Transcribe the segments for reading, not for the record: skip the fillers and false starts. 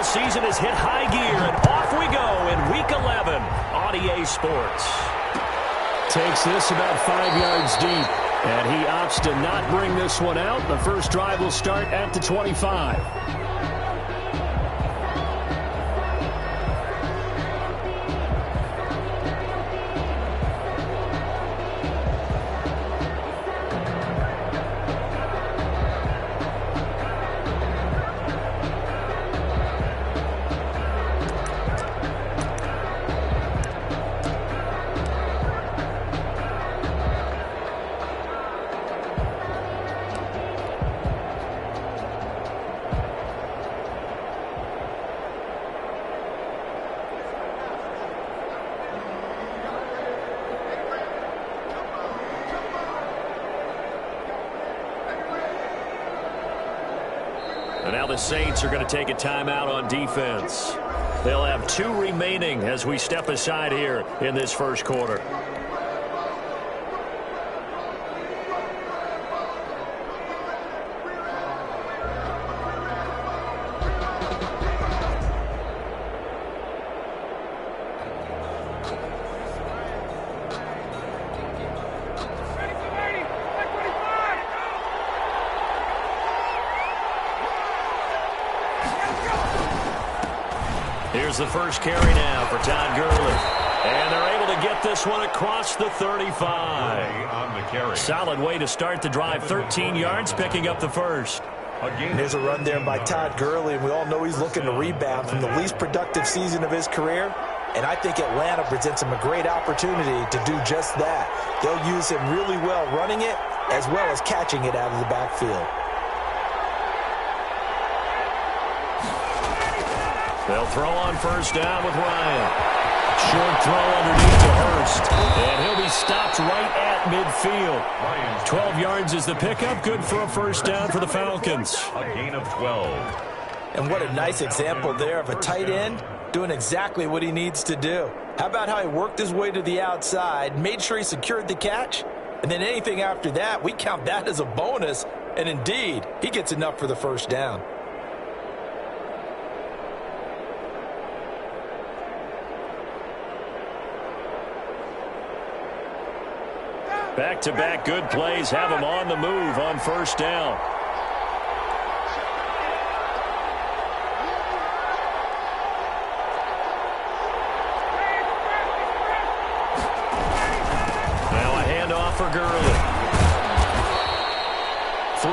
football season has hit high gear, and off we go in Week 11 on EA Sports. Takes this about 5 yards deep, and he opts to not bring this one out. The first drive will start at the 25. And now the Saints are going to take a timeout on defense. They'll have 2 remaining as we step aside here in this first quarter. Here's the first carry now for Todd Gurley. And they're able to get this one across the 35. On the carry. Solid way to start the drive. 13 yards, picking up the first. There's a run there by Todd Gurley, and we all know he's looking to rebound from the least productive season of his career. And I think Atlanta presents him a great opportunity to do just that. They'll use him really well running it as well as catching it out of the backfield. They'll throw on first down with Ryan. Short throw underneath to Hurst. And he'll be stopped right at midfield. 12 yards is the pickup. Good for a first down for the Falcons. A gain of 12. And what a nice example there of a tight end doing exactly what he needs to do. How about how he worked his way to the outside, made sure he secured the catch, and then anything after that, we count that as a bonus. And indeed, he gets enough for the first down. Back-to-back good plays have him on the move on first down. Now a handoff for Gurley.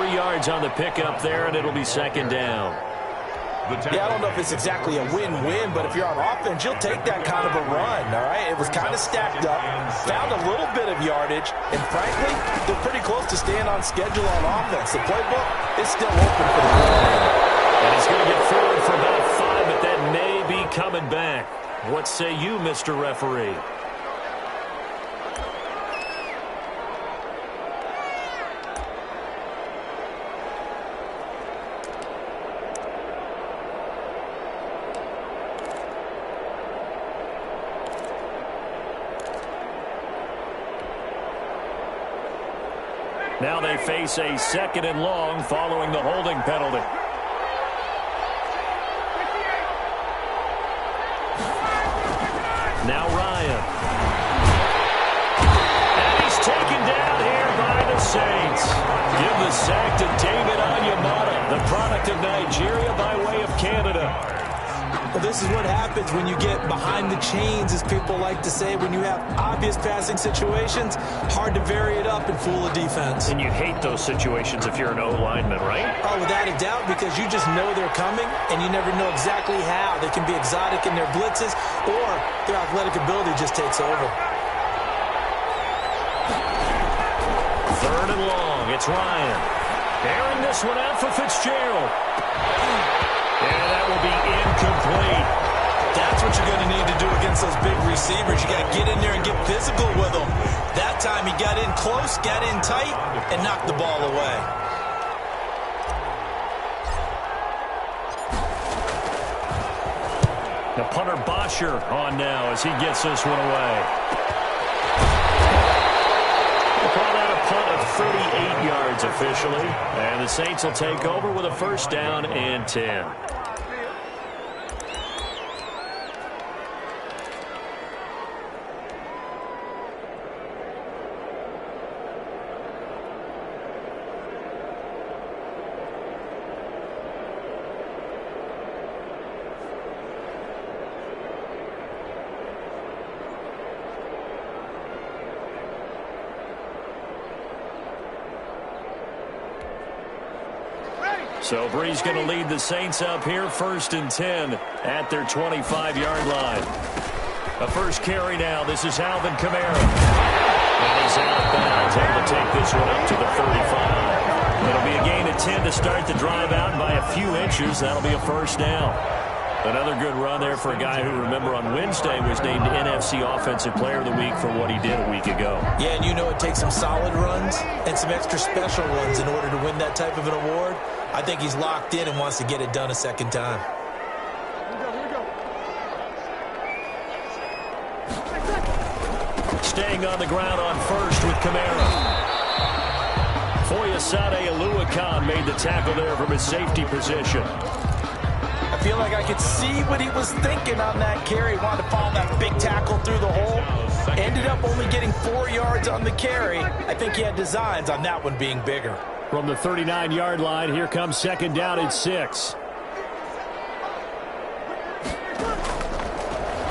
3 yards on the pickup there, and it'll be second down. Yeah, I don't know if it's exactly a win-win, but if you're on offense, you'll take that kind of a run, all right? It was kind of stacked up, found a little bit of yardage, and frankly, they're pretty close to staying on schedule on offense. The playbook is still open for the coordinator. And he's going to get forward for about 5, but that may be coming back. What say you, Mr. Referee? Now they face a second and long following the holding penalty. Now Ryan. And he's taken down here by the Saints. Give the sack to David Onyemata, the product of Nigeria by way of Canada. Well, this is what happens when you get behind the chains, as people like to say. When you have obvious passing situations, hard to vary it up and fool a defense. And you hate those situations if you're an O-lineman, right? Oh, without a doubt, because you just know they're coming, and you never know exactly how. They can be exotic in their blitzes, or their athletic ability just takes over. Third and long, it's Ryan. Airing this one out for Fitzgerald. And that will be incomplete. That's what you're going to need to do against those big receivers. You got to get in there and get physical with them. That time he got in close, got in tight, and knocked the ball away. The punter Bosher on now as he gets this one away. We'll call that a punt of 38 yards officially. And the Saints will take over with a first down and 10. So Bree's going to lead the Saints up here, 1st and 10 at their 25-yard line. A first carry now. This is Alvin Kamara. And he's out of bounds, able to take this one up to the 35. It'll be a gain of 10 to start the drive out by a few inches. That'll be a first down. Another good run there for a guy who, remember, on Wednesday was named NFC Offensive Player of the Week for what he did a week ago. Yeah, and you know it takes some solid runs and some extra special ones in order to win that type of an award. I think he's locked in and wants to get it done a second time. Staying on the ground on first with Kamara. Foyesade Oluwakan made the tackle there from his safety position. I feel like I could see what he was thinking on that carry. He wanted to follow that big tackle through the hole. Ended up only getting 4 yards on the carry. I think he had designs on that one being bigger. From the 39-yard line, here comes second down and 6.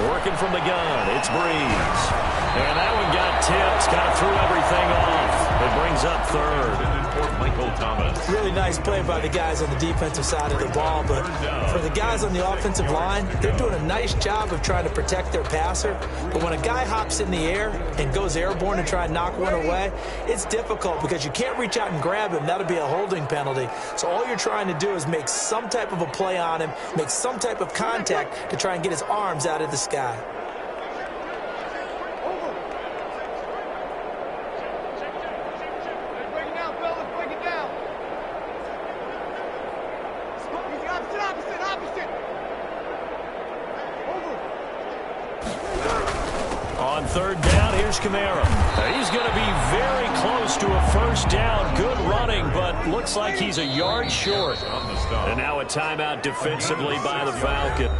Working from the gun, it's Breeze. And that one got tipped, kind of threw everything off. It brings up third. Michael Thomas. Really nice play by the guys on the defensive side of the ball, but for the guys on the offensive line, they're doing a nice job of trying to protect their passer. But when a guy hops in the air and goes airborne and try and knock one away, it's difficult because you can't reach out and grab him. That'll be a holding penalty. So all you're trying to do is make some type of a play on him, make some type of contact to try and get his arms out of the sky. On third down, here's Kamara. He's going to be very close to a first down. Good running, but looks like he's a yard short. And now a timeout defensively by the Falcons.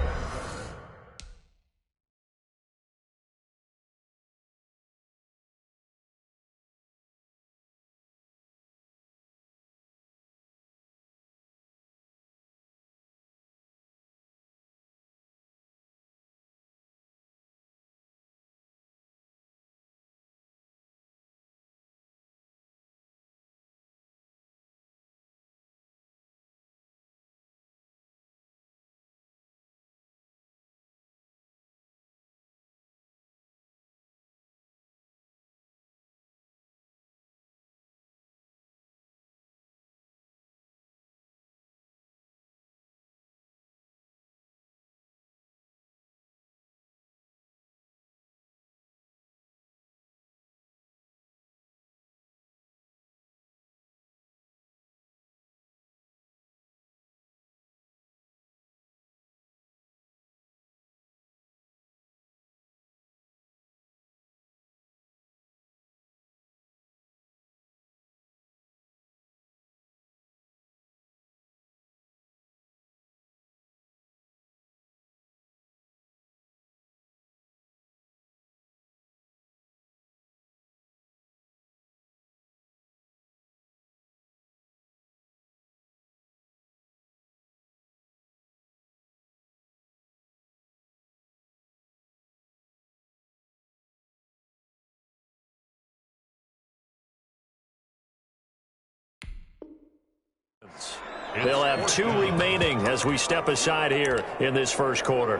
They'll have 2 remaining as we step aside here in this first quarter.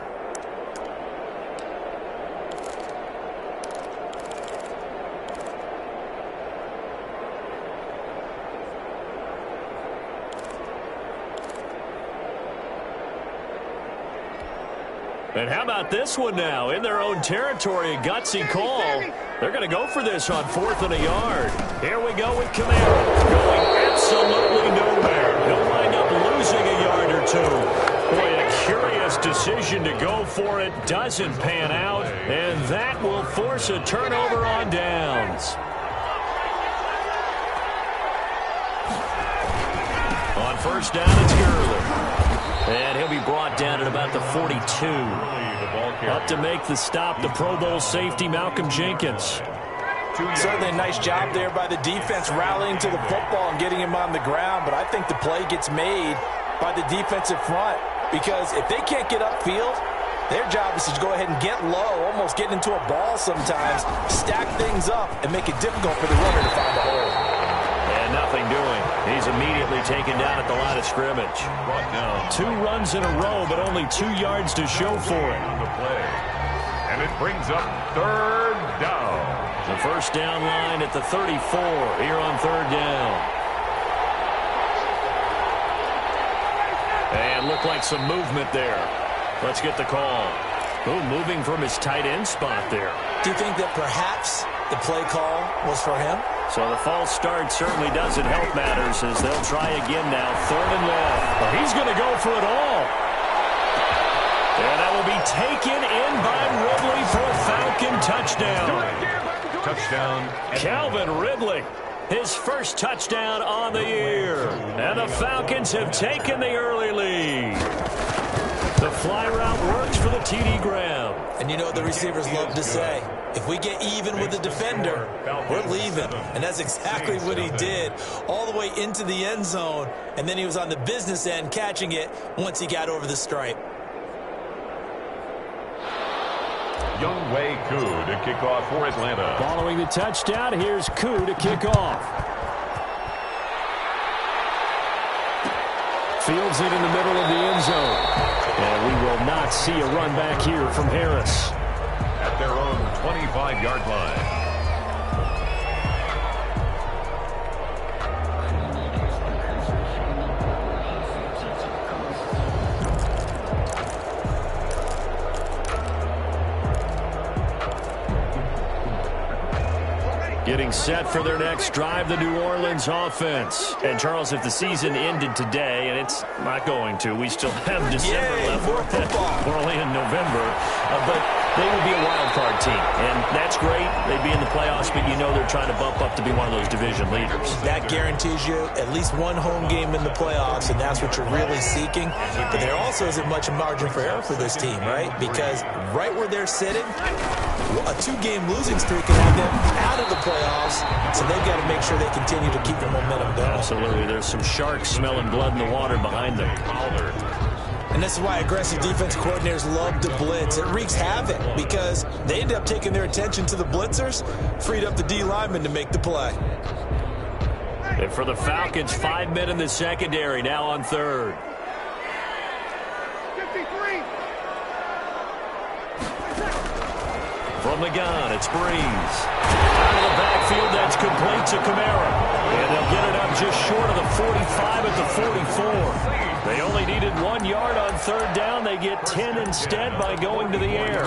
And how about this one now? In their own territory, a gutsy call. They're going to go for this on 4th and a yard. Here we go with Kamara. Going absolutely nowhere. He'll wind up losing a yard or 2. Boy, a curious decision to go for it. Doesn't pan out. And that will force a turnover on downs. On first down, it's Gurley. And he'll be brought down at about the 42. Up to make the stop, the Pro Bowl safety, Malcolm Jenkins. Certainly a nice job there by the defense rallying to the football and getting him on the ground, but I think the play gets made by the defensive front because if they can't get upfield, their job is to go ahead and get low, almost get into a ball sometimes, stack things up, and make it difficult for the runner to find a hole. And And nothing doing. He's immediately taken down at the line of scrimmage. 2 runs in a row, but only 2 yards to show for it. And it brings up 3rd down. The first down line at the 34 here on 3rd down. And looked like some movement there. Let's get the call. Oh, moving from his tight end spot there. Do you think that perhaps the play call was for him? So the false start certainly doesn't help matters as they'll try again now. 3rd and long. Well, he's going to go for it all. And that will be taken in by Ridley for a Falcon touchdown. Touchdown. Calvin Ridley, his first touchdown on the year. And the Falcons have taken the early lead. The fly route works for the TD Graham. And you know what the receivers love to say? If we get even with the defender, we're leaving. And that's exactly what he did, all the way into the end zone. And then he was on the business end catching it once he got over the stripe. Younghoe Koo to kick off for Atlanta. Following the touchdown, here's Koo to kick off. Fields it in the middle of the end zone. And we will not see a run back here from Harris. At their own 25-yard line. Getting set for their next drive, the New Orleans offense. And, Charles, if the season ended today, and it's not going to, we still have December left. We're only in November. But they would be a wild card team. And that's great. They'd be in the playoffs, but you know they're trying to bump up to be one of those division leaders. That guarantees you at least one home game in the playoffs, and that's what you're really seeking. But there also isn't much margin for error for this team, right? Because right where they're sitting, a 2-game losing streak can have them out of the playoffs, so they've got to make sure they continue to keep the momentum going. Absolutely. There's some sharks smelling blood in the water behind them. And this is why aggressive defense coordinators love to blitz. It wreaks havoc because they end up taking their attention to the blitzers, freed up the D lineman to make the play. And for the Falcons, 5 men in the secondary, now on 3rd. From the gun, it's Breeze. Out of the backfield, that's complete to Kamara. And they'll get it up just short of the 45 at the 44. They only needed 1 yard on 3rd down. They get 10 instead by going to the air.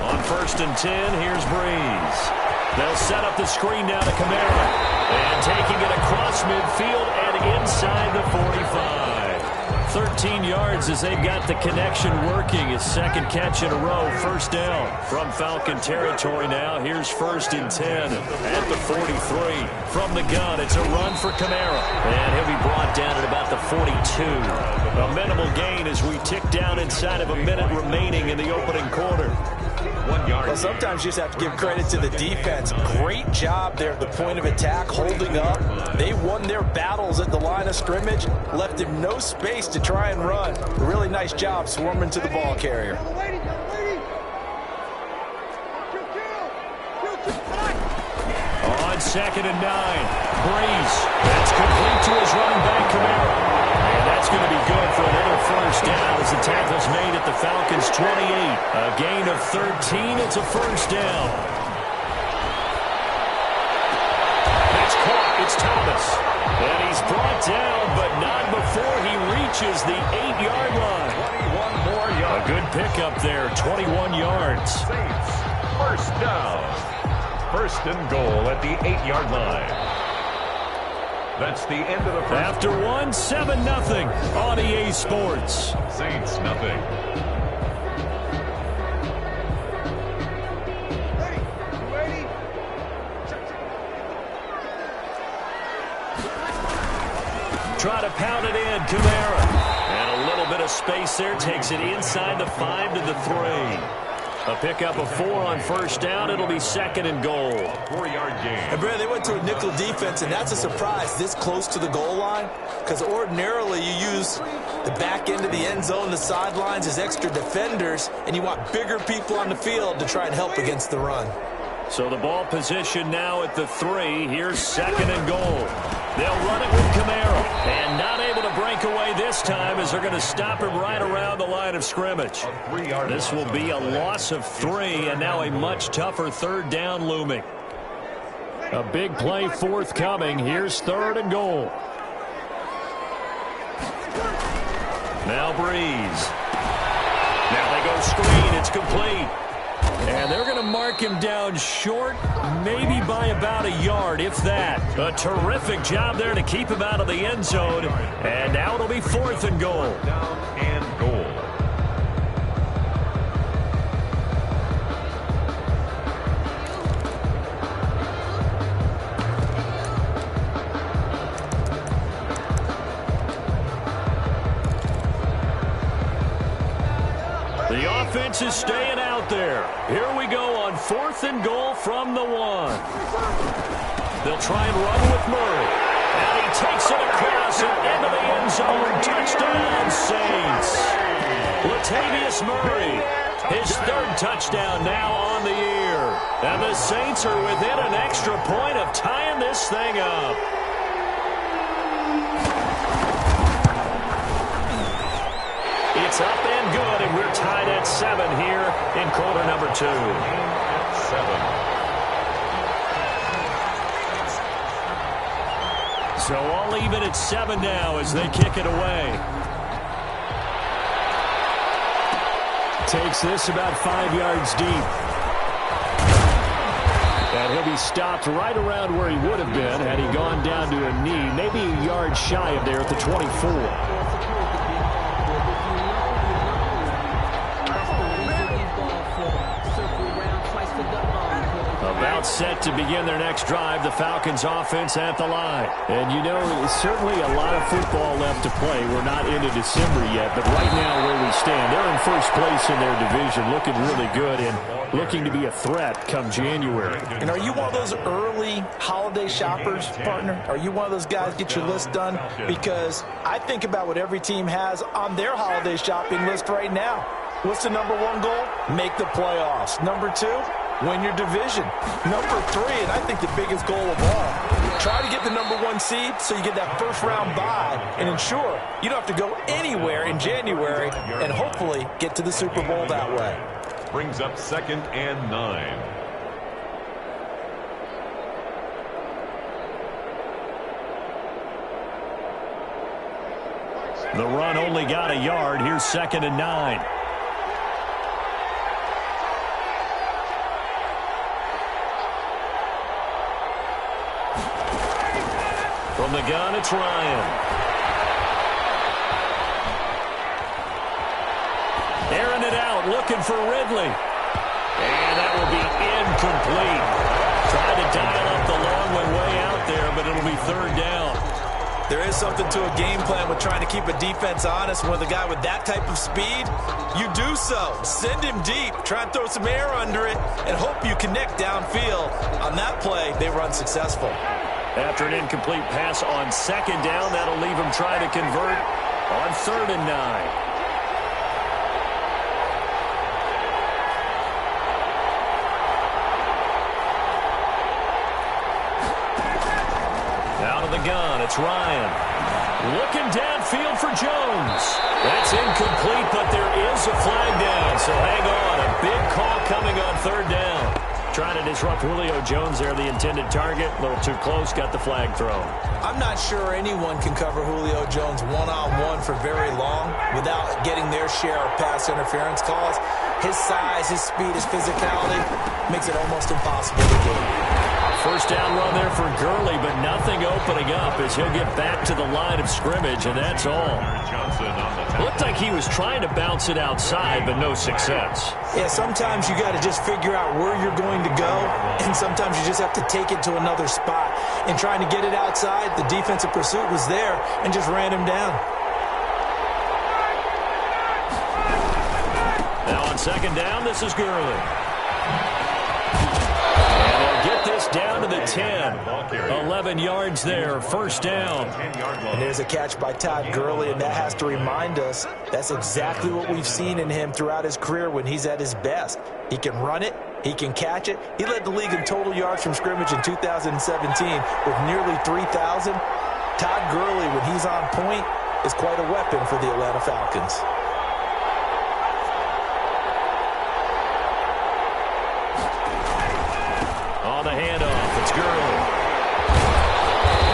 On 1st and 10, here's Breeze. They'll set up the screen now to Kamara. And taking it across midfield and inside the 45. 13 yards as they've got the connection working. His 2nd catch in a row. 1st down from Falcon territory now. Here's 1st and 10 at the 43. From the gun, it's a run for Kamara. And he'll be brought down at about the 42. A minimal gain as we tick down inside of a minute remaining in the opening quarter. 1 yard. Well, sometimes you just have to give credit to the defense. Great job there at the point of attack, holding up. They won their battles at the line of scrimmage, left him no space to try and run. A really nice job swarming to the ball carrier. On 2nd and 9, Breeze. That's complete to his running back, Kamara. And that's going to be good for another 1st down as the tackle's made at the Falcons' 28. A gain of 13. It's a 1st down. That's caught. It's Thomas. And he's brought down, but not before he reaches the 8-yard line. 21 more yards. A good pickup there, 21 yards. Saints, 1st down. 1st and goal at the 8-yard line. That's the end of the first. After 1, 7-0 on EA Sports. Saints, nothing. Try to pound it in, Kamara. And a little bit of space there, takes it inside the 5 to the 3. A pickup of 4 on first down. It'll be 2nd and goal. 4-yard gain. And Brad, they went to a nickel defense, and that's a surprise this close to the goal line, because ordinarily you use the back end of the end zone, the sidelines as extra defenders, and you want bigger people on the field to try and help against the run. So the ball position now at the 3. Here's 2nd and goal. They'll run it with Kamara. And not able to break away this time as they're going to stop him right around the line of scrimmage. This will be a loss of 3, and now a much tougher 3rd down looming. A big play forthcoming. Here's 3rd and goal. Now Breeze. Now they go screen. It's complete. And they're going to mark him down short, maybe by about a yard, if that. A terrific job there to keep him out of the end zone. And now it'll be 4th and goal. Down and goal. The offense is staying out there. Here we go on 4th and goal from the 1. They'll try and run with Murray. And he takes it across and into the end zone. Touchdown, Saints. Latavius Murray, his 3rd touchdown now on the year. And the Saints are within an extra point of tying this thing up. It's up and good, and we're tied at 7 here in quarter number 2. 7. So all even at 7 now as they kick it away. Takes this about 5 yards deep. And he'll be stopped right around where he would have been had he gone down to a knee, maybe a yard shy of there at the 24. About set to begin their next drive, the Falcons offense at the line. And you know, certainly a lot of football left to play. We're not into December yet, but right now where we stand, they're in first place in their division, looking really good and looking to be a threat come January. And are you one of those early holiday shoppers, partner? Are you one of those guys get your list done? Because I think about what every team has on their holiday shopping list right now. What's the number 1 goal? Make the playoffs. Number 2? Win your division. Number 3, and I think the biggest goal of all, try to get the number 1 seed so you get that first-round bye and ensure you don't have to go anywhere in January and hopefully get to the Super Bowl that way. Brings up 2nd and 9. The run only got a yard. Here's 2nd and 9. From the gun, it's Ryan. Airing it out, looking for Ridley. And that will be incomplete. Tried to dial up the long one way out there, but it'll be 3rd down. There is something to a game plan with trying to keep a defense honest. With a guy with that type of speed, you do so. Send him deep. Try and throw some air under it and hope you connect downfield. On that play, they run successful. After an incomplete pass on 2nd down, that'll leave him trying to convert on 3rd and 9. Out of the gun, it's Ryan. Looking downfield for Jones. That's incomplete, but there is a flag down, so hang on. A big call coming on 3rd down. Trying to disrupt Julio Jones there, the intended target. A little too close, got the flag thrown. I'm not sure anyone can cover Julio Jones one-on-one for very long without getting their share of pass interference calls. His size, his speed, his physicality makes it almost impossible to do. First down run there for Gurley, but nothing opening up as he'll get back to the line of scrimmage, and that's all. Looked like he was trying to bounce it outside, but no success. Yeah, sometimes you got to just figure out where you're going to go, and sometimes you just have to take it to another spot. In trying to get it outside, the defensive pursuit was there and just ran him down. Now on second down, this is Gurley. And they'll get this down to the 10. 11 yards there, first down. And there's a catch by Todd Gurley, and that has to remind us that's exactly what we've seen in him throughout his career when he's at his best. He can run it. He can catch it. He led the league in total yards from scrimmage in 2017 with nearly 3,000. Todd Gurley, when he's on point, is quite a weapon for the Atlanta Falcons. On the handoff, it's Gurley.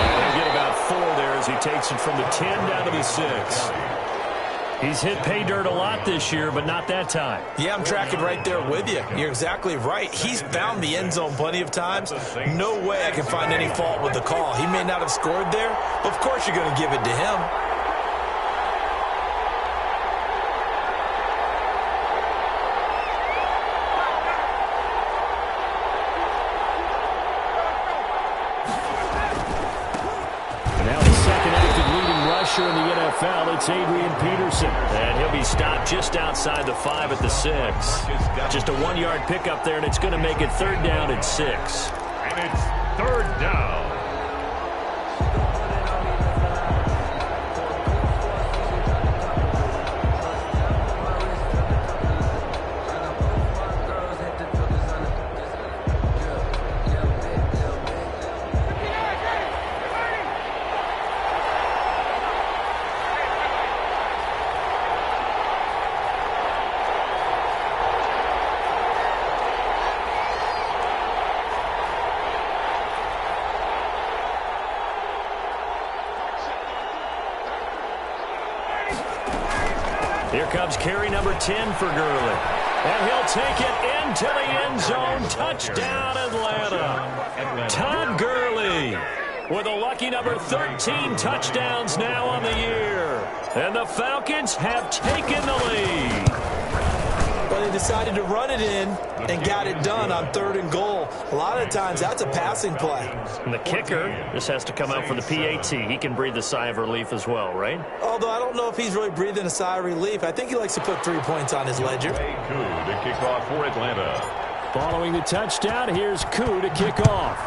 And he'll get about 4 there as he takes it from the 10 down to the 6. He's hit pay dirt a lot this year, but not that time. Yeah, I'm tracking right there with you. You're exactly right. He's found the end zone plenty of times. No way I can find any fault with the call. He may not have scored there, but of course you're going to give it to him. In the NFL, it's Adrian Peterson, and he'll be stopped just outside the 5 at the 6. Just a 1-yard pickup there, and it's going to make it third down at 6. And it's third down. Here comes carry number 10 for Gurley. And he'll take it into the end zone. Touchdown, Atlanta. Todd Gurley with a lucky number 13 touchdowns now on the year. And the Falcons have taken the lead. Well, they decided to run it in and got it done on 3rd and goal. A lot of times, that's a passing play. And the kicker just has to come out for the PAT. He can breathe a sigh of relief as well, right? Although I don't know if he's really breathing a sigh of relief. I think he likes to put 3 points on his ledger. Koo to kick off for Atlanta. Following the touchdown, here's Koo to kick off.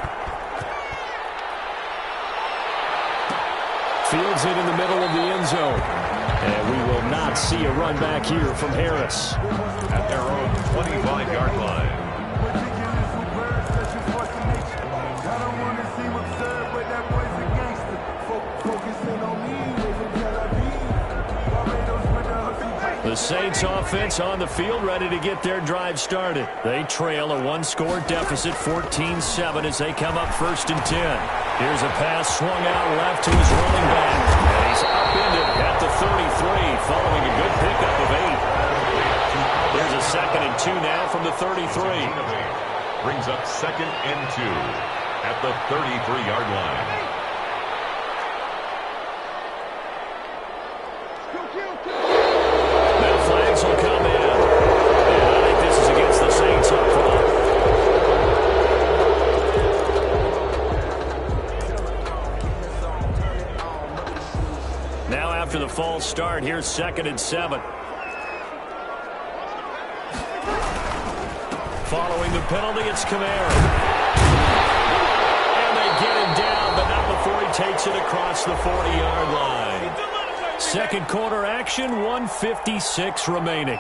Fields it in the middle of the end zone. And we will not see a run back here from Harris. At their own 25-yard line. The Saints offense on the field ready to get their drive started. They trail a 1-score deficit, 14-7 as they come up 1st and 10. Here's a pass swung out left to his running back. And he's upended at the 33 following a good pickup of 8. There's a 2nd and 2 now from the 33. Brings up 2nd and 2 at the 33-yard line. Will come in. And I think this is against the Saints up front. Now after the false start, here's 2nd and 7. Following the penalty, it's Kamara. And they get him down, but not before he takes it across the 40-yard line. Second quarter action, 1:56 remaining.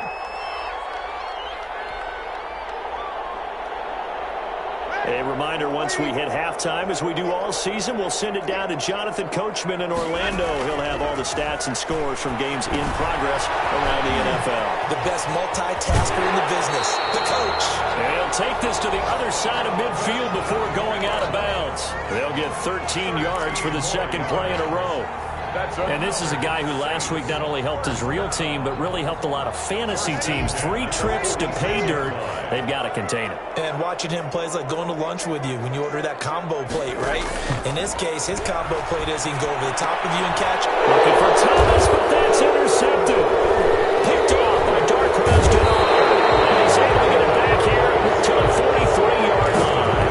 A reminder, once we hit halftime, as we do all season, we'll send it down to Jonathan Coachman in Orlando. He'll have all the stats and scores from games in progress around the NFL. The best multitasker in the business, the coach. And he'll take this to the other side of midfield before going out of bounds. They'll get 13 yards for the second play in a row. And this is a guy who last week not only helped his real team, but really helped a lot of fantasy teams. 3 trips to pay dirt. They've got to contain it. And watching him play is like going to lunch with you when you order that combo plate, right? In this case, his combo plate is he can go over the top of you and catch. Looking for Thomas, but that's intercepted. Picked off by Darquez Dennard. And he's able to get it back here to the 43-yard line.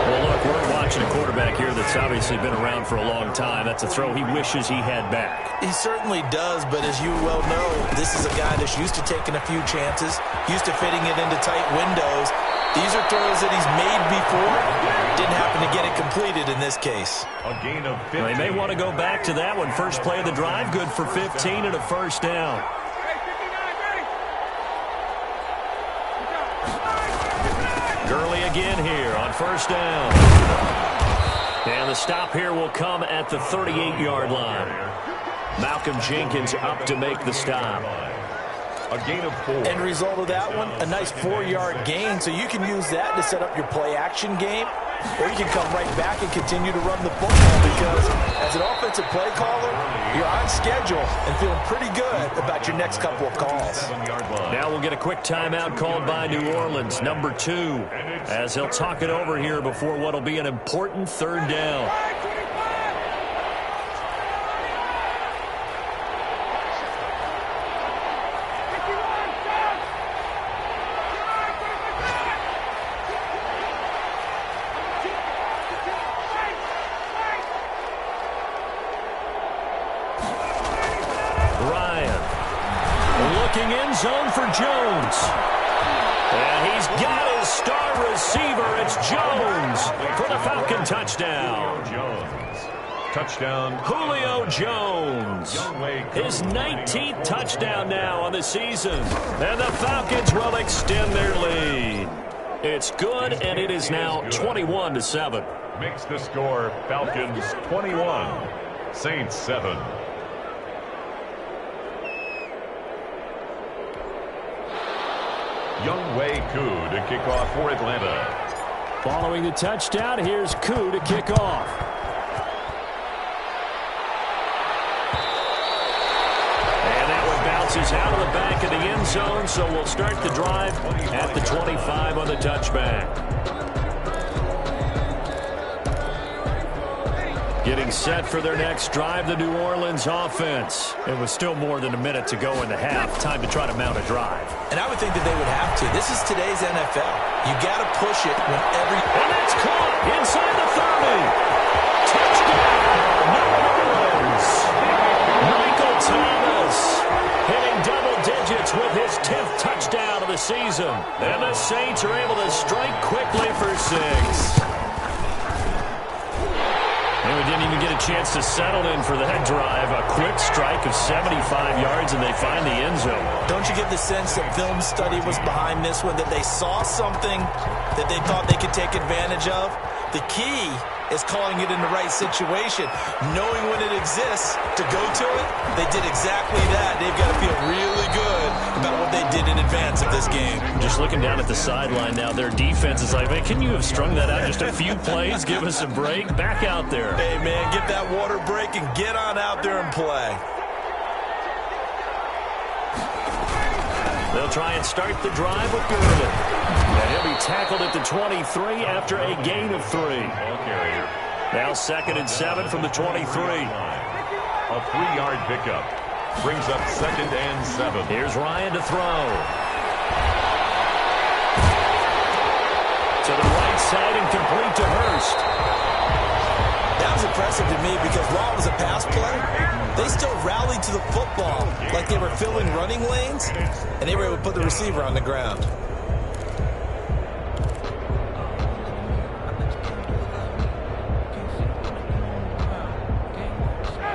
Well, look, we're watching a quarterback here that's It's obviously been around for a long time. That's a throw he wishes he had back. He certainly does, but as you well know, this is a guy that's used to taking a few chances, used to fitting it into tight windows. These are throws that he's made before. Didn't happen to get it completed in this case. A gain of 15. Well, they may want to go back to that one. First play of the drive, good for 15 and a first down. Gurley again here on first down. And the stop here will come at the 38-yard line. Malcolm Jenkins up to make the stop. A gain of 4. End result of that one, a nice 4-yard gain. So you can use that to set up your play-action game, or you can come right back and continue to run the football because as an offensive play caller, you're on schedule and feeling pretty good about your next couple of calls. Now we'll get a quick timeout called by New Orleans, number 2, as he'll talk it over here before what will be an important third down. End zone for Jones. And he's got his star receiver. It's Jones for the Falcon touchdown. Touchdown. Julio Jones. His 19th touchdown now on the season. And the Falcons will extend their lead. It's good, and it is now 21-7. Makes the score Falcons 21, Saints 7. Younghoe Koo to kick off for Atlanta. Following the touchdown, here's Koo to kick off. And that one bounces out of the back of the end zone, so we'll start the drive at the 25 on the touchback. Getting set for their next drive, the New Orleans offense. It was still more than a minute to go in the half. Time to try to mount a drive. And I would think that they would have to. This is today's NFL. You got to push it whenever. And that's caught inside the 30. Touchdown, New Orleans. Michael Thomas hitting double digits with his 10th touchdown of the season. And the Saints are able to strike quickly for 6. And we didn't even get a chance to settle in for that drive. A quick strike of 75 yards, and they find the end zone. Don't you get the sense that film study was behind this one, that they saw something that they thought they could take advantage of? The key is calling it in the right situation, knowing when it exists to go to it. They did exactly that. They've got to feel really good about what they did in advance of this game. Just looking down at the sideline now, their defense is like, man, can you have strung that out just a few plays? Give us a break. Back out there. Hey, man, get that water break and get on out there and play. They'll try and start the drive with Gurley. And he'll be tackled at the 23 after a gain of 3. Now 2nd and 7 from the 23. A 3-yard pickup. Brings up 2nd and 7. Here's Ryan to throw. To the right side and complete to Hurst. That was impressive to me because while it was a pass play, they still rallied to the football like they were filling running lanes, and they were able to put the receiver on the ground.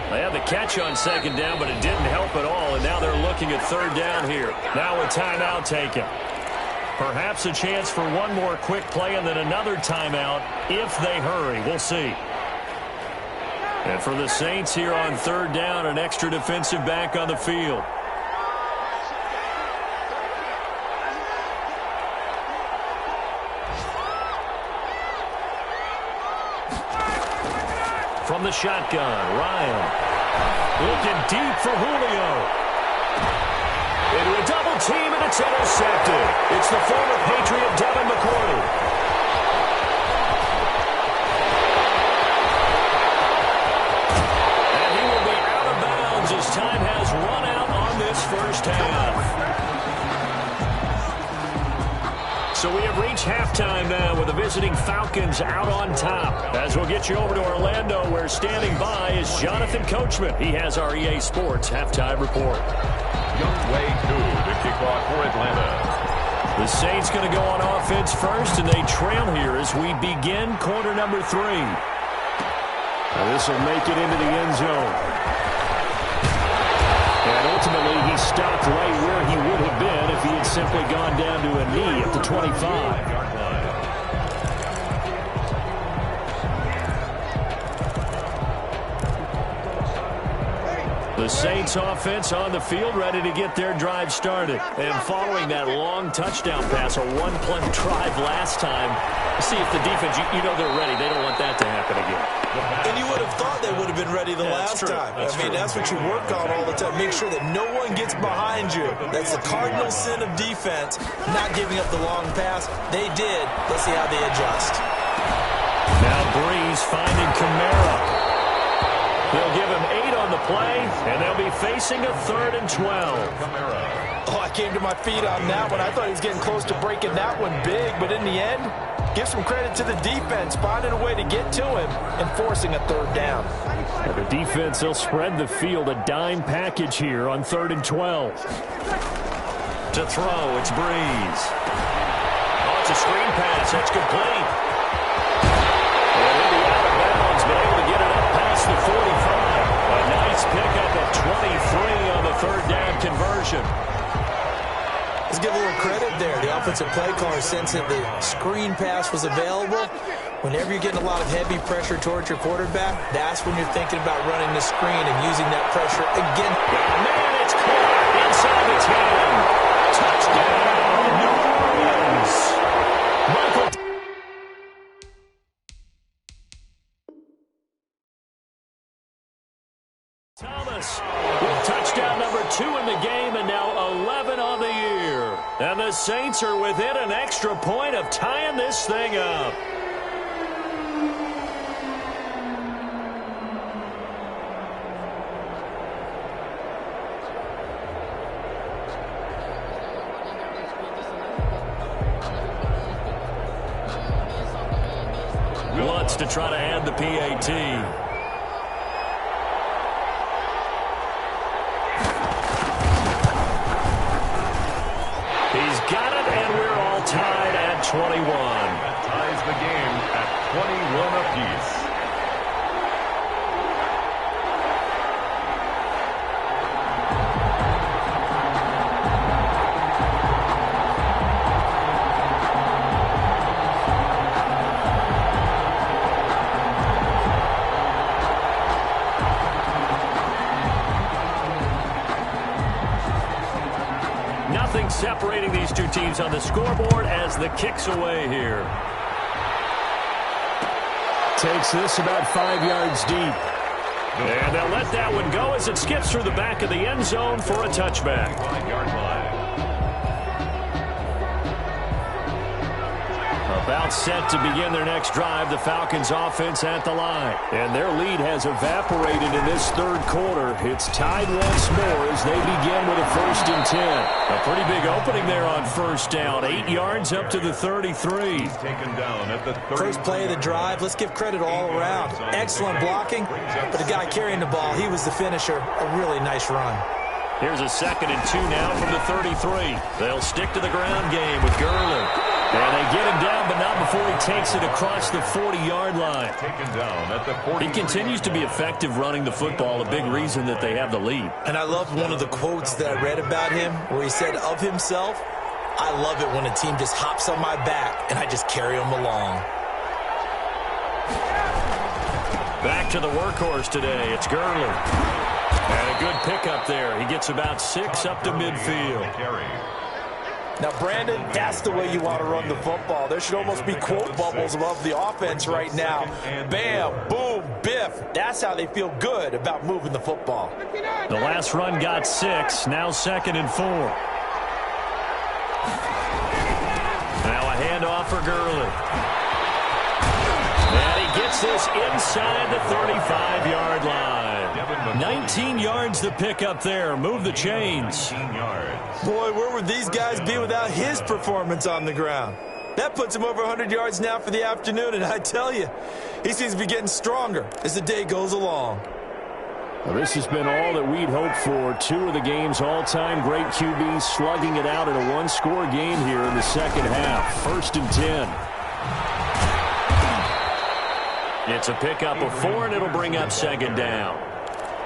They had the catch on 2nd down, but it didn't help at all, and now they're looking at 3rd down here. Now a timeout taken. Perhaps a chance for one more quick play and then another timeout if they hurry. We'll see. And for the Saints here on 3rd down, an extra defensive back on the field. From the shotgun, Ryan. Looking deep for Julio. Into a double team, and it's intercepted. It's the former Patriot Devin McCourty. And he will be out of bounds as time has run out on this first half. So we have reached halftime now with the visiting Falcons out on top. As we'll get you over to Orlando, where standing by is Jonathan Coachman. He has our EA Sports halftime report. Younghoe Koo to kick off for Atlanta. The Saints going to go on offense first, and they trail here as we begin quarter number 3. Now this will make it into the end zone. And ultimately, he stopped right where he would have been if he had simply gone down to a knee at the 25. The Saints offense on the field, ready to get their drive started. And following that long touchdown pass, a one-play drive last time, see if the defense, you know they're ready. They don't want that to happen again. And you would have thought they would have been ready the last time. That's what you work on all the time. Make sure that no one gets behind you. That's the cardinal sin of defense, not giving up the long pass. They did. Let's see how they adjust. Now Breeze finding Kamara. They'll give him 8 on the play, and they'll be facing a 3rd and 12. Oh, I came to my feet on that one. I thought he was getting close to breaking that one big, but in the end, give some credit to the defense, finding a way to get to him and forcing a 3rd down. And the defense, they'll spread the field, a dime package here on 3rd and 12. To throw, it's Breeze. Oh, it's a screen pass. That's complete. And he'll be out of bounds, but able to get it up past the 45. A nice pickup of 23 on the 3rd down conversion. Let's give a little credit there. The offensive play caller sensed that the screen pass was available. Whenever you're getting a lot of heavy pressure towards your quarterback, that's when you're thinking about running the screen and using that pressure again. Man, it's caught inside the 10. Touchdown, New Orleans. Michael Thomas with touchdown number 2 in the game, and now 11 on the year. And the Saints are within an extra point of tying this thing up. Wants to try to add the PAT. Got it, and we're all tied at 21. That ties the game at 21 apiece. Nothing separating these two teams on the scoreboard as the kick's away here. Takes this about 5 yards deep. And they'll let that one go as it skips through the back of the end zone for a touchback. 5-yard line. About set to begin their next drive, the Falcons offense at the line. And their lead has evaporated in this 3rd quarter. It's tied once more as they begin with a 1st and 10. A pretty big opening there on 1st down. 8 yards up to the 33. He's taken down at the 30. First play of the drive, let's give credit all around. Excellent blocking, but the guy carrying the ball, he was the finisher. A really nice run. Here's a 2nd and 2 now from the 33. They'll stick to the ground game with Gurley. And they get him down, but not before he takes it across the 40-yard line. Taken down at the 40. He continues to be effective running the football, a big reason that they have the lead. And I love one of the quotes that I read about him where he said of himself, I love it when a team just hops on my back and I just carry them along. Back to the workhorse today. It's Gurley. And a good pickup there. He gets about 6 up to midfield. Now, Brandon, that's the way you want to run the football. There should almost be quote bubbles above the offense right now. Bam, boom, biff. That's how they feel good about moving the football. The last run got 6. Now 2nd and 4. Now a handoff for Gurley. And he gets this inside the 35-yard line. 19 yards to pick up there. Move the chains. Boy, where would these guys be without his performance on the ground? That puts him over 100 yards now for the afternoon, and I tell you, he seems to be getting stronger as the day goes along. Well, this has been all that we'd hoped for. Two of the game's all-time great QBs slugging it out in a one-score game here in the second half. 1st and 10. It's a pickup of 4, and it'll bring up 2nd down.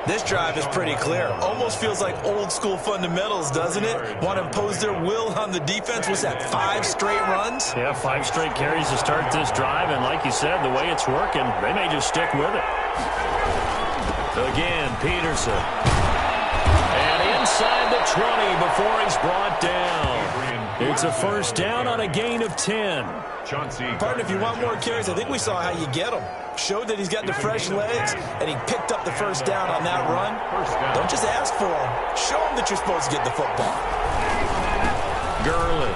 This drive is pretty clear. Almost feels like old-school fundamentals, doesn't it? Want to impose their will on the defense. What's that, 5 straight runs? Yeah, 5 straight carries to start this drive, and like you said, the way it's working, they may just stick with it. Again, Peterson. And inside the 20 before he's brought down. It's a 1st down on a gain of 10. Partner, if you want more carries, I think we saw how you get them. Showed that he's got the fresh legs, and he picked up the 1st down on that run. Don't just ask for him. Show him that you're supposed to get the football. Gurley.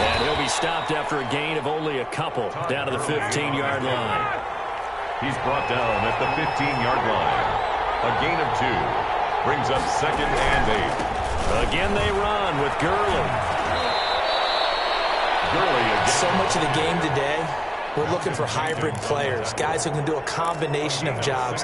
And he'll be stopped after a gain of only a couple down to the 15-yard line. He's brought down at the 15-yard line. A gain of 2. Brings up 2nd and 8. Again they run with Gurley. Gurley again. So much of the game today, we're looking for hybrid players, guys who can do a combination of jobs.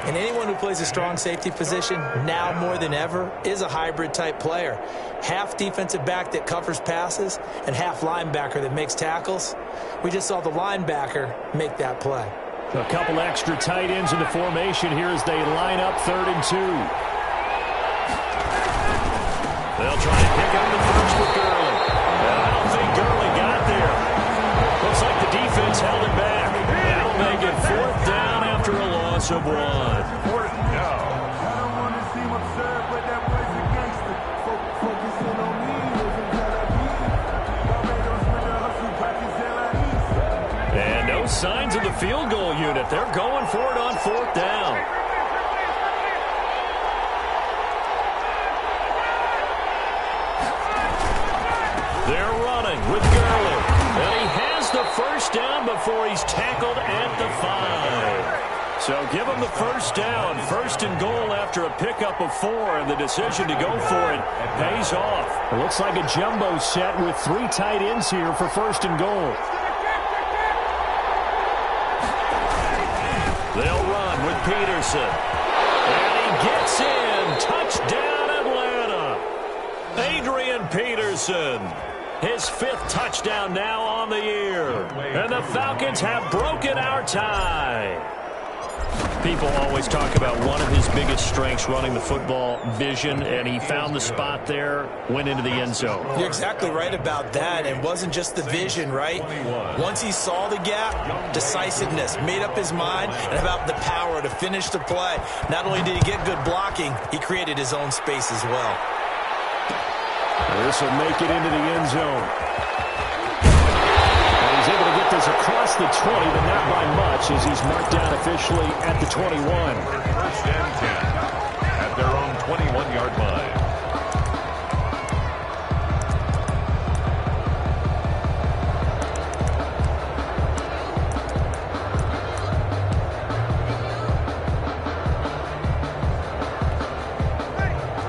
And anyone who plays a strong safety position, now more than ever, is a hybrid-type player. Half defensive back that covers passes and half linebacker that makes tackles. We just saw the linebacker make that play. A couple extra tight ends in the formation here as they line up 3rd and 2. They'll try to pick up the first with Gurley. I don't think Gurley got there. Looks like the defense held it back. That'll make it 4th down after a loss of 1. 4th down. And no signs of the field goal unit. They're going for it on 4th down. They're running with Gurley. And he has the 1st down before he's tackled at the 5. So give him the 1st down. 1st and goal after a pickup of 4. And the decision to go for it pays off. It looks like a jumbo set with 3 tight ends here for 1st and goal. They'll run with Peterson. And he gets in. Touchdown, Atlanta. Adrian Peterson. His 5th touchdown now on the year. And the Falcons have broken our tie. People always talk about one of his biggest strengths, running the football, vision, and he found the spot there, went into the end zone. You're exactly right about that. It wasn't just the vision, right? Once he saw the gap, decisiveness, made up his mind, and about the power to finish the play. Not only did he get good blocking, he created his own space as well. This will make it into the end zone. And he's able to get this across the 20, but not by much, as he's marked down officially at the 21. 1st and 10 at their own 21-yard line.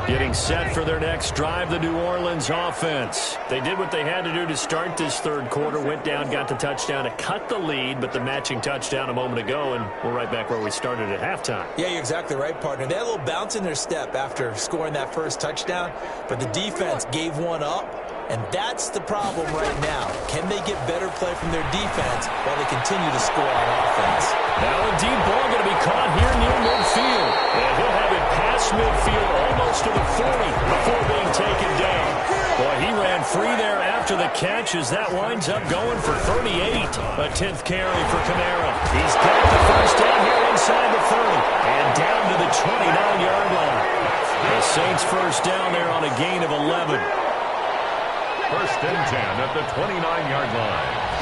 Getting set for their next drive, the New Orleans offense. They did what they had to do to start this 3rd quarter, went down, got the touchdown to cut the lead, but the matching touchdown a moment ago, and we're right back where we started at halftime. Yeah, you're exactly right, partner. They had a little bounce in their step after scoring that 1st touchdown, but the defense gave one up, and that's the problem right now. Can they get better play from their defense while they continue to score on offense? Now a deep ball going to be caught here near midfield. And he'll have it past midfield almost to the 40 before being taken down. Boy, he ran free there after the catch as that winds up going for 38. A 10th carry for Kamara. He's got the 1st down here inside the 30 and down to the 29-yard line. The Saints 1st down there on a gain of 11. 1st and 10 at the 29-yard line.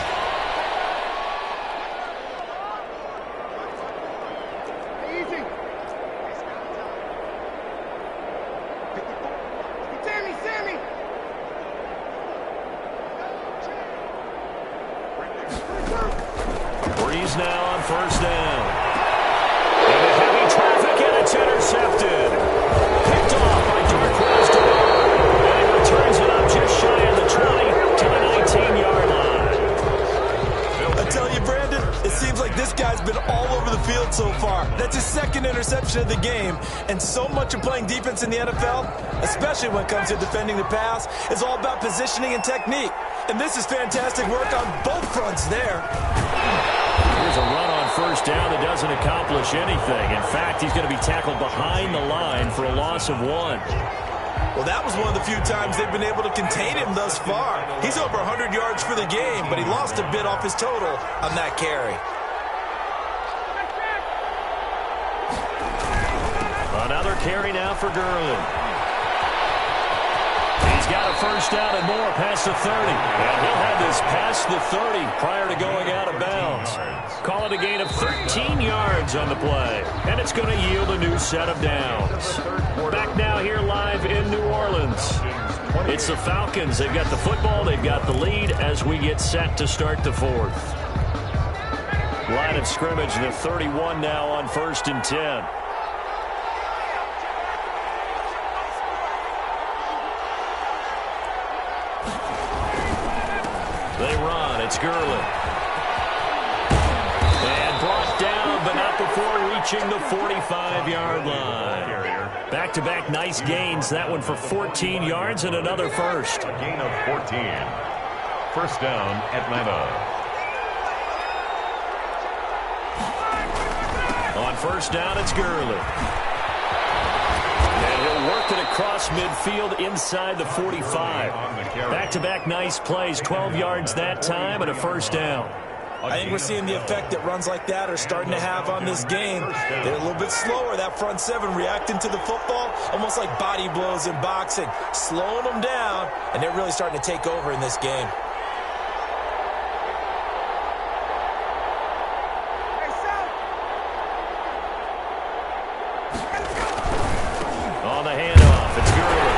Breeze now on 1st down. Into heavy traffic, and it's intercepted. Picked off by Darquez Dewar. And he returns it up just shy of the 20 to the yet so far. That's his second interception of the game. And so much of playing defense in the NFL, especially when it comes to defending the pass, is all about positioning and technique. And this is fantastic work on both fronts there. Here's a run on first down that doesn't accomplish anything. In fact, he's going to be tackled behind the line for a loss of 1. Well, that was one of the few times they've been able to contain him thus far. He's over 100 yards for the game, but he lost a bit off his total on that carry. Another carry now for Gurley. He's got a first down and more past the 30. And he'll have this past the 30 prior to going out of bounds. Call it a gain of 13 yards on the play. And it's going to yield a new set of downs. Back now here live in New Orleans. It's the Falcons. They've got the football. They've got the lead as we get set to start the 4th. Line of scrimmage, the 31 now on 1st and 10. They run. It's Gurley. And brought down, but not before reaching the 45-yard line. Back-to-back nice gains. That one for 14 yards and another first. A gain of 14. First down, Atlanta. On first down, it's Gurley. And he'll work it across midfield inside the 45. Back-to-back nice plays, 12 yards that time and a first down. I think we're seeing the effect that runs like that are starting to have on this game. They're a little bit slower, that front seven, reacting to the football, almost like body blows in boxing, slowing them down, and they're really starting to take over in this game. On the handoff, it's Gurley.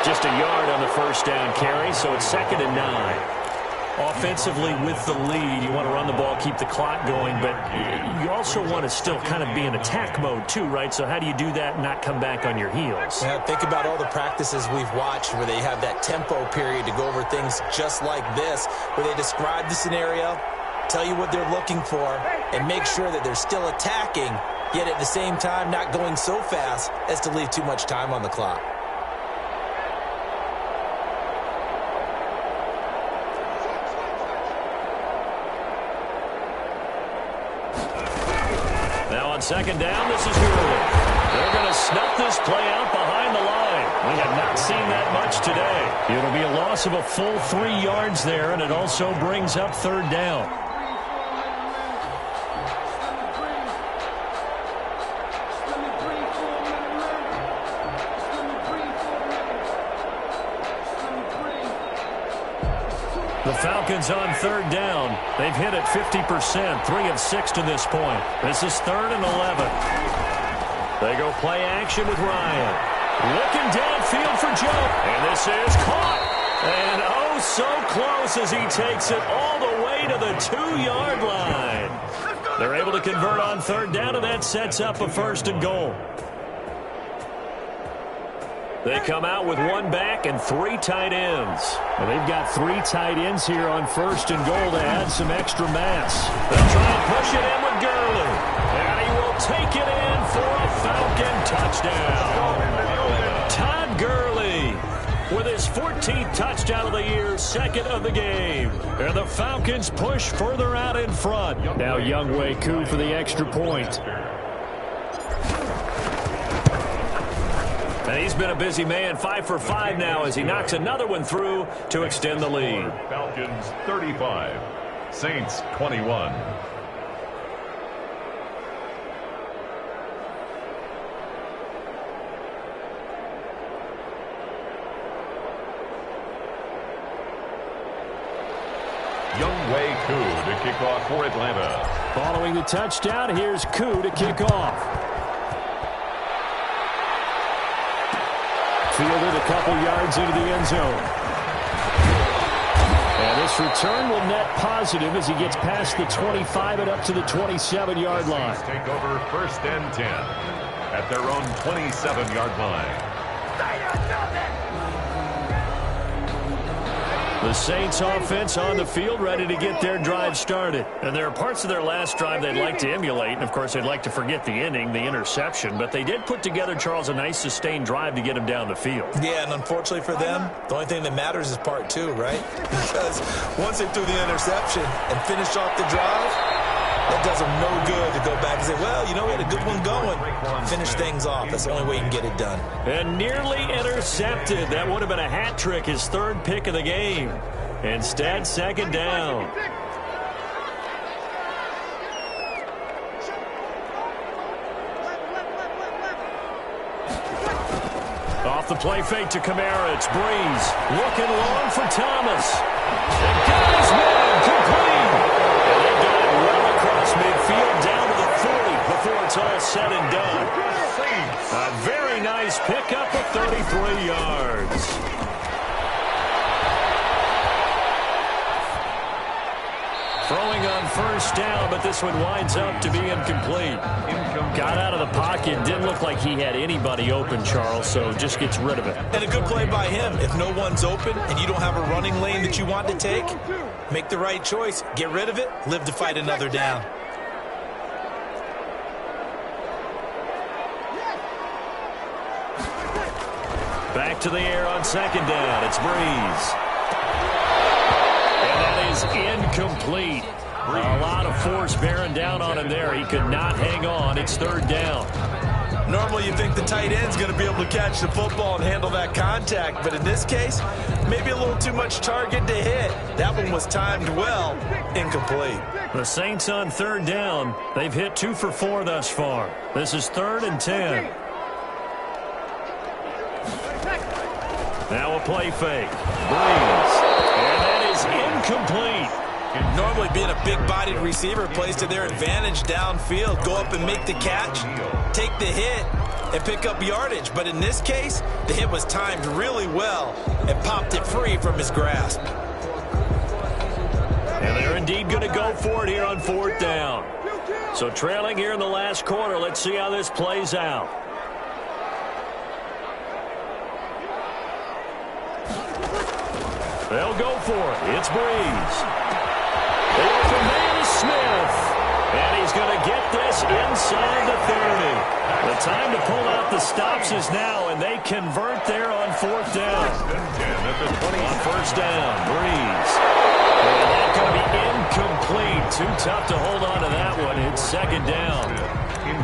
Just a yard on the first down carry, so it's 2nd and 9. Offensively with the lead, you want to run the ball, keep the clock going, but you also want to still kind of be in attack mode too, right? So how do you do that and not come back on your heels? Yeah, think about all the practices we've watched where they have that tempo period to go over things just like this, where they describe the scenario, tell you what they're looking for, and make sure that they're still attacking, yet at the same time not going so fast as to leave too much time on the clock. Now on 2nd down, this is Gurley. They're going to snuff this play out behind the line. We have not seen that much today. It'll be a loss of a full 3 yards there, and it also brings up 3rd down. The Falcons on 3rd down. They've hit it 50%, 3 of 6 to this point. This is 3rd and 11. They go play action with Ryan. Looking downfield for Joe. And this is caught. And oh, so close as he takes it all the way to the 2-yard line. They're able to convert on 3rd down, and that sets up a 1st and goal. They come out with 1 back and 3 tight ends. Well, they've got 3 tight ends here on 1st and goal to add some extra mass. They'll try and push it in with Gurley. And he will take it in for a Falcon touchdown. Todd Gurley with his 14th touchdown of the year, 2nd of the game. And the Falcons push further out in front. Now Younghoe Koo for the extra point. And he's been a busy man, 5 for 5 now as he knocks another one through to extend the lead. Falcons 35, Saints 21. Younghoe Koo to kick off for Atlanta. Following the touchdown, here's Koo to kick off. Fielded a couple yards into the end zone. And this return will net positive as he gets past the 25 and up to the 27-yard line. Take over 1st and 10 at their own 27-yard line. The Saints offense on the field, ready to get their drive started. And there are parts of their last drive they'd like to emulate. And, of course, they'd like to forget the ending, the interception. But they did put together, Charles, a nice sustained drive to get them down the field. Yeah, and unfortunately for them, the only thing that matters is part two, right? Because once they threw the interception and finished off the drive, that does them no good to go back and say, well, you know, we had a good one going. Finish things off. That's the only way you can get it done. And nearly intercepted. That would have been a hat trick, his third pick of the game. Instead, second down. Off the play fake to Kamara. It's Breeze. Looking long for Thomas. And got his man complete. And they got it well across midfield down to the 40 before it's all said and done. A very nice pickup of 33 yards. Throwing on first down, but this one winds up to be incomplete. Got out of the pocket. Didn't look like he had anybody open, Charles, so just gets rid of it. And a good play by him. If no one's open and you don't have a running lane that you want to take, make the right choice. Get rid of it. Live to fight another down. Back to the air on second down. It's Breeze. And that is incomplete. A lot of force bearing down on him there. He could not hang on. It's third down. Normally you think the tight end's going to be able to catch the football and handle that contact, but in this case, maybe a little too much target to hit. That one was timed well. Incomplete. The Saints on third down. They've hit 2 for 4 thus far. This is 3rd and 10. Now a play fake. Breeze. And that is incomplete. Normally being a big-bodied receiver plays to their advantage downfield. Go up and make the catch, take the hit, and pick up yardage. But in this case, the hit was timed really well and popped it free from his grasp. And they're indeed going to go for it here on 4th down. So trailing here in the last quarter, let's see how this plays out. They'll go for it. It's Breeze. They go from man to Smith. And he's going to get this inside the 30. The time to pull out the stops is now, and they convert there on 4th down. On first down, Breeze. And that's going to be incomplete. Too tough to hold on to that one. It's second down.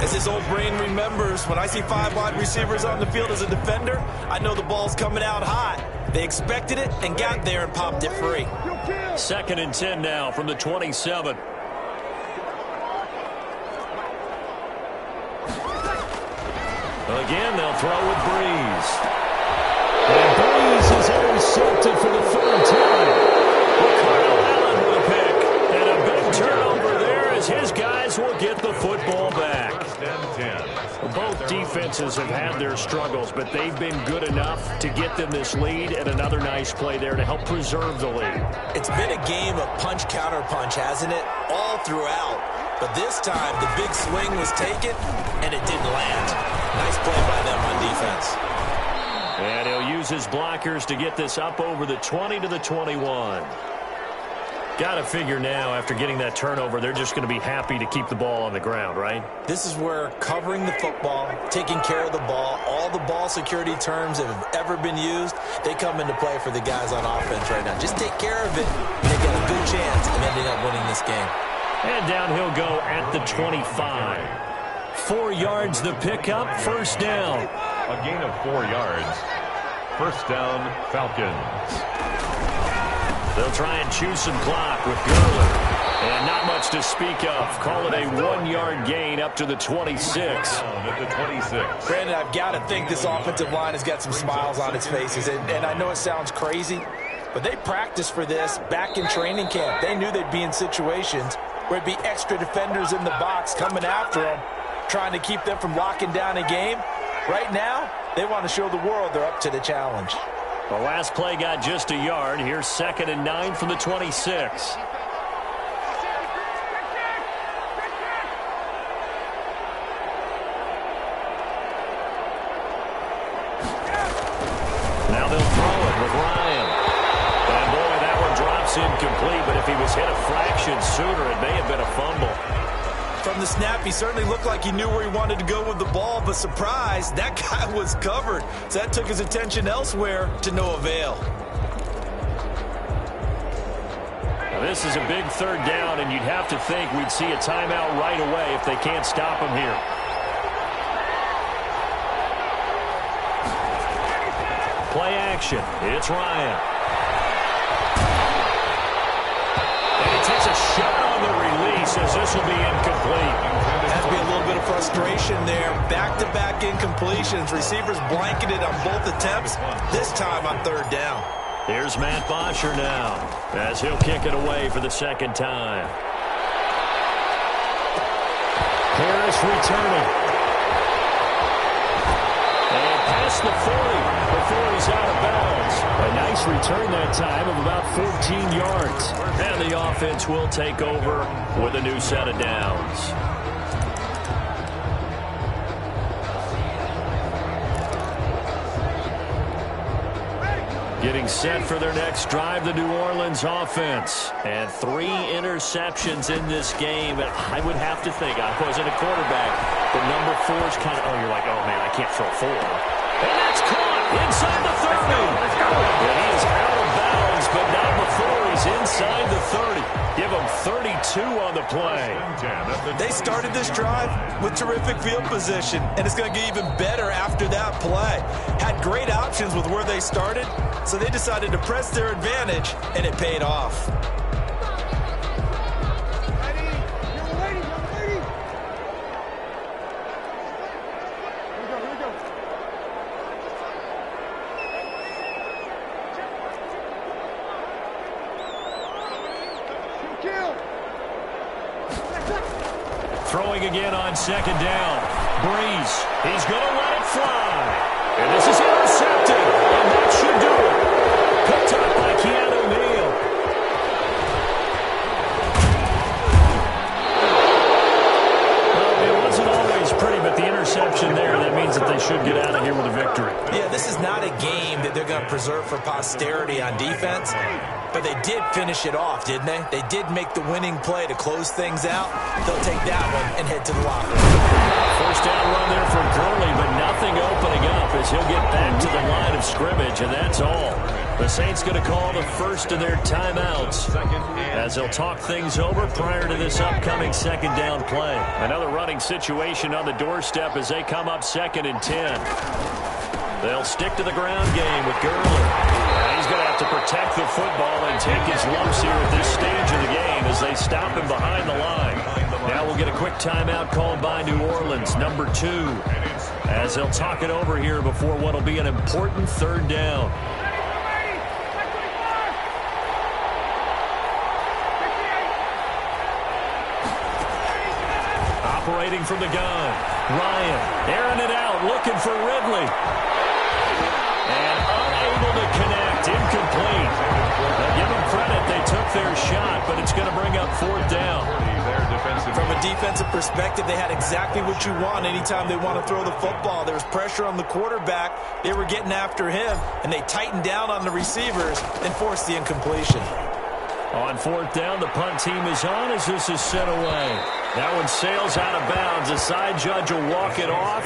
As his old brain remembers, when I see 5 wide receivers on the field as a defender, I know the ball's coming out hot. They expected it and got there and popped it free. 2nd and 10 now from the 27. Again, they'll throw with Breeze. And Breeze is intercepted for the 3rd time. Kyle Allen with a pick. And a big turnover there as his guys will get the football back. Both defenses have had their struggles, but they've been good enough to get them this lead, and another nice play there to help preserve the lead. It's been a game of punch-counter-punch, hasn't it? All throughout. But this time, the big swing was taken, and it didn't land. Nice play by them on defense. And he'll use his blockers to get this up over the 20 to the 21. Got to figure now, after getting that turnover, they're just going to be happy to keep the ball on the ground, right? This is where covering the football, taking care of the ball, all the ball security terms that have ever been used, they come into play for the guys on offense right now. Just take care of it, and they got a good chance of ending up winning this game. And down he'll go at the 25. 4 yards the pickup, first down. A gain of 4 yards. First down, Falcons. They'll try and choose some clock with Gurley. And not much to speak of. Call it a 1-yard gain up to the 26. At the 26. Brandon, I've got to think this offensive line has got some smiles on its faces. And I know it sounds crazy, but they practiced for this back in training camp. They knew they'd be in situations where it'd be extra defenders in the box coming after them, trying to keep them from locking down a game. Right now, they want to show the world they're up to the challenge. The last play got just a yard. Here's 2nd and 9 from the 26. Now they'll throw it with Ryan. And boy, that pass incomplete, but if he was hit a fraction sooner, it may have been a fumble. From the snap, he certainly looked like he knew where he wanted to go with the ball, but surprise, that guy was covered. So that took his attention elsewhere to no avail. Now, this is a big third down, and you'd have to think we'd see a timeout right away if they can't stop him here. Play action. It's Ryan. And he takes a shot on the release as this will be incomplete. Has to be a little bit of frustration there. Back-to-back incompletions. Receivers blanketed on both attempts, this time on third down. Here's Matt Bosher now as he'll kick it away for the second time. Harris returning. And past the 40 before he's out of bounds. A nice return that time of about 14 yards. And the offense will take over with a new set of downs. Getting set for their next drive, the New Orleans offense. And 3 interceptions in this game. I would have to think, I wasn't a quarterback, but number 4 is kind of, you're like, oh, man, I can't throw 4. And that's caught inside the 30. Let's go. And he is out of bounds, but not before he's inside the 30. Give him 32 on the play. They started this drive with terrific field position, and it's going to get even better after that play. Had great options with where they started, so they decided to press their advantage, and it paid off. Throwing again on second down. Breeze. He's going to let it fly. And this is intercepted. And that should do it. Picked up by Keanu Neal. Well, it wasn't always pretty, but the interception there, that means that they should get out of here with a victory. Yeah, this is not a game that they're going to preserve for posterity on defense. But they did finish it off, didn't they? They did make the winning play to close things out. They'll take that one and head to the locker room. First down run there from Gurley, but nothing opening up as he'll get back to the line of scrimmage, and that's all. The Saints going to call the first of their timeouts as they'll talk things over prior to this upcoming second down play. Another running situation on the doorstep as they come up 2nd and 10. They'll stick to the ground game with Gurley. He's going to have to protect the football and take his lumps here at this stage of the game as they stop him behind the line. Now we'll get a quick timeout called by New Orleans, number 2, as they'll talk it over here before what will be an important third down. Operating from the gun, Ryan airing it out, looking for Ridley. And unable to connect, incomplete. Now give them credit, they took their shot, but it's going to bring up 4th down. From a defensive perspective, they had exactly what you want anytime they want to throw the football. There was pressure on the quarterback. They were getting after him, and they tightened down on the receivers and forced the incompletion. On 4th down, the punt team is on as this is sent away. That one sails out of bounds. The side judge will walk it off.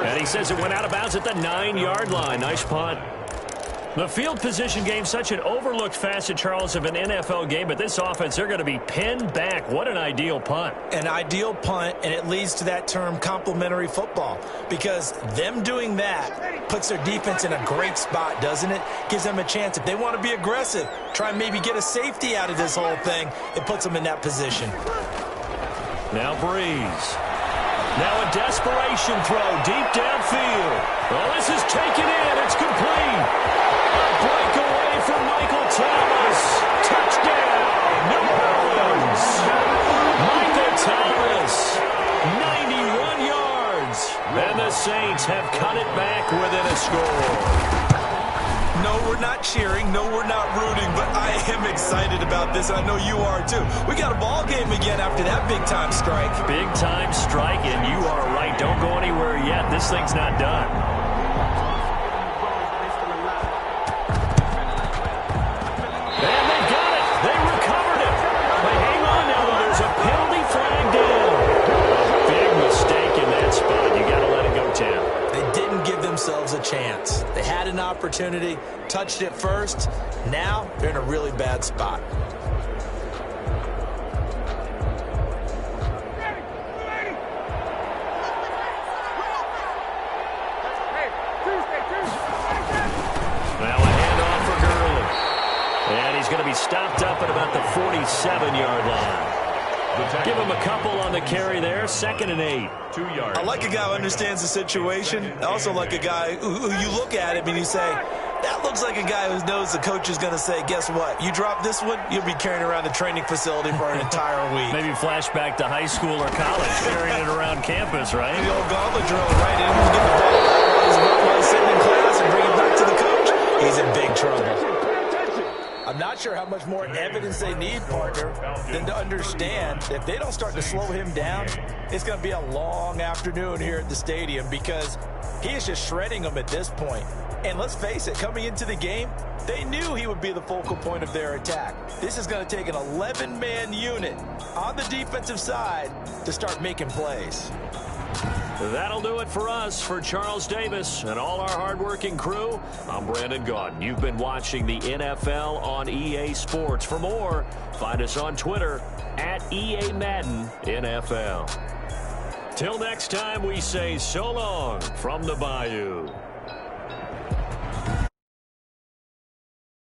And he says it went out of bounds at the 9-yard line. Nice punt. The field position game, such an overlooked facet, Charles, of an NFL game. But this offense, they're going to be pinned back. What an ideal punt. An ideal punt, and it leads to that term complementary football. Because them doing that puts their defense in a great spot, doesn't it? Gives them a chance. If they want to be aggressive, try and maybe get a safety out of this whole thing, it puts them in that position. Now Breeze. Now a desperation throw deep downfield. Oh, this is taken in. It's complete. A breakaway from Michael Thomas. Touchdown, New Orleans. Michael Thomas, 91 yards. And the Saints have cut it back within a score. No, we're not cheering. No, we're not rooting. But I am excited about this. I know you are, too. We got a ball game again after that big-time strike. Big-time strike, and you are right. Don't go anywhere yet. This thing's not done. And they got it. chance. They had an opportunity, touched it first. Now they're in a really bad spot. And he's going to be stopped up at about the 47-yard line. Give him a couple on the carry there. 2nd and 8. 2 yards. I like a guy who understands the situation. I also like a guy who you look at him and you say, that looks like a guy who knows the coach is going to say, guess what? You drop this one, you'll be carrying around the training facility for an entire week. Maybe flashback to high school or college, carrying it around campus, right? The old gauntlet drill, right? And he's getting the ball back while he's sitting in class and bring it back to the coach. He's in big trouble. I'm not sure how much more evidence they need, partner, than to understand that if they don't start to slow him down, it's going to be a long afternoon here at the stadium because he is just shredding them at this point. And let's face it, coming into the game, they knew he would be the focal point of their attack. This is going to take an 11-man unit on the defensive side to start making plays. That'll do it for us. For Charles Davis and all our hardworking crew, I'm Brandon Gaudin. You've been watching the NFL on EA Sports. For more, find us on Twitter at EA Madden NFL. Till next time, we say so long from the Bayou.